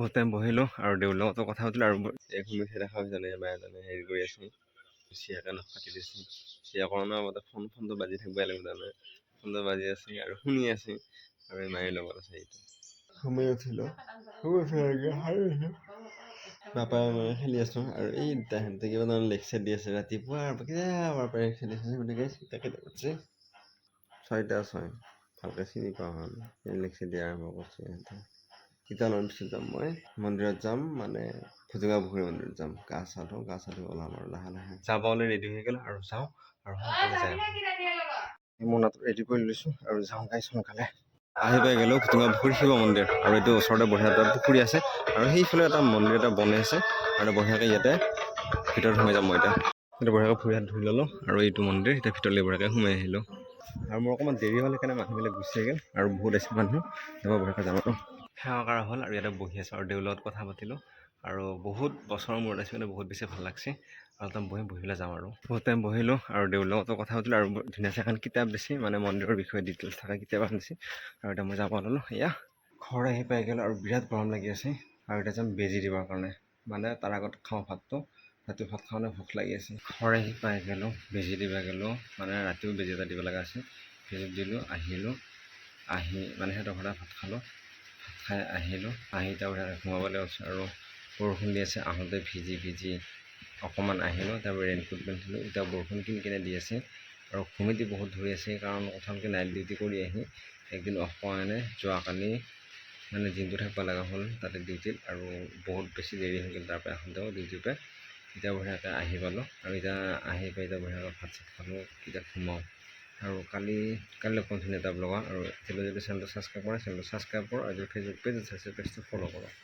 বহুত টাইম বহিলোঁ আৰু দেউৰ লগতো কথা পাতিলোঁ আৰু এই শুনিছে দেখা জানে বা এজনে হেৰি কৰি আছে চিয়াকে নখ কাটি দিছে চিয়া কৰোণাৰ আগতে ফোনটো বাজি থাকিবই লাগিব তাৰমানে ফোনটো বাজি আছে আৰু শুনি আছে আৰু এই মায়েৰ লগত আছে এইটো সময় উঠিলোঁ পাপাই মই খেলি আছোঁ আৰু এই তাহাঁতে কিবা তাৰমানে লেকচাৰ দি আছে ৰাতিপুৱাৰ পৰা খেলি আছে গতিকে তাকে আছে 6:06 ভালকৈ চিনি পোৱা হ'ল লেকচাৰ দিয়া আৰম্ভ কৰিছে সিহঁতে ইটানৰ পিছত যাম মই মন্দিৰত যাম মানে ফুটুকা পুখুৰী মন্দিৰত যাম গা চা ধুই ওলাম আৰু লাহে লাহে যাব হ'লে ৰেডি হৈ গ'ল আৰু যাওঁ আৰু সোনকালে যাই মোনাটো ৰেডি কৰি লৈছোঁ আৰু যাওঁ গাইছ সোনকালে আহি পাই গ'লোঁ ফুটুকা পুখুৰী শিৱ মন্দিৰ আৰু এইটো ওচৰতে বঢ়িয়া এটা পুখুৰী আছে আৰু সেইফালে এটা মন্দিৰ এটা বনাই আছে আৰু বঢ়িয়াকৈ ইয়াতে ভিতৰত সোমাই যাম মই এতিয়া এইটো বঢ়িয়াকৈ ভৰি হাত ধুই ল'লোঁ আৰু এইটো মন্দিৰ এতিয়া ভিতৰলৈ বঢ়িয়াকৈ সোমাই আহিলোঁ আৰু মোৰ অকণমান দেৰি হ'ল সেইকাৰণে মানুহবিলাক গুচি গ'ল আৰু বহুত আছে মানুহ যাব বঢ়িয়াকৈ যাম আৰু সেৱা কৰা হ'ল আৰু ইয়াতে বহি আছোঁ আৰু দেউৰ লগত কথা পাতিলোঁ আৰু বহুত বছৰৰ মূৰত আছে মানে বহুত বেছি ভাল লাগছে আৰু একদম বহি পেলাই যাম আৰু বহুত টাইম বহিলোঁ আৰু দেউৰ লগতো কথা পাতিলোঁ আৰু ধুনীয়াছে এখন কিতাপ দিছে মানে মন্দিৰৰ বিষয়ে ডিটেইলছ থকা কিতাপ এখন দিছে আৰু এতিয়া মই যাব ল'লোঁ এয়া ঘৰ আহি পাই গ'লোঁ আৰু বিৰাট গৰম লাগি আছে আৰু এতিয়া যাম বেজি দিবৰ কাৰণে মানে তাৰ আগত খাওঁ ভাতটো ৰাতি ভাত খাওঁতে ভোক লাগি আছে ঘৰ আহি পাই গ'লোঁ বেজি দিব গ'লোঁ মানে ৰাতিও বেজি এটা দিব লগা আছে বেজি দিলোঁ আহিলোঁ আহি মানে সিহঁতৰ ঘৰত ভাত খালোঁ ভাত খাই আহিলোঁ আহি এতিয়া সোমাবলৈ গৈছোঁ আৰু বৰষুণ দি আছে আহোঁতে ভিজি অকণমান আহিলোঁ তাৰপৰা ৰেইনকোট পিন্ধিলোঁ এতিয়া বৰষুণ কিনকিনে দি আছে আৰু ঘুমিটি বহুত ধৰি আছে কাৰণ কথালকৈ নাইট ডিউটি কৰি আহি একদিন অফ পোৱা নাই যোৱাকালি মানে দিনটো থাকিব লগা হ'ল তাতে ডিউটিত আৰু বহুত বেছি দেৰি হৈ গ'ল তাৰপৰা আহোঁতেও ডিউটিৰ পৰা এতিয়া বঢ়িয়াকৈ আহি পালোঁ আৰু এতিয়া আহি পাই এতিয়া বঢ়িয়াকৈ ভাত চাত খালোঁ এতিয়া ঘুমাওঁ আৰু কালি কণ্টিনিউ এটা ব্লগ আৰু এতিয়ালৈ যদি চেনেলটো ছাবস্ক্ৰাইব কৰে চেনেলটো ছাবস্ক্ৰাইব কৰক আৰু ফেচবুক পেজ আছে পেজটো ফ'ল' কৰক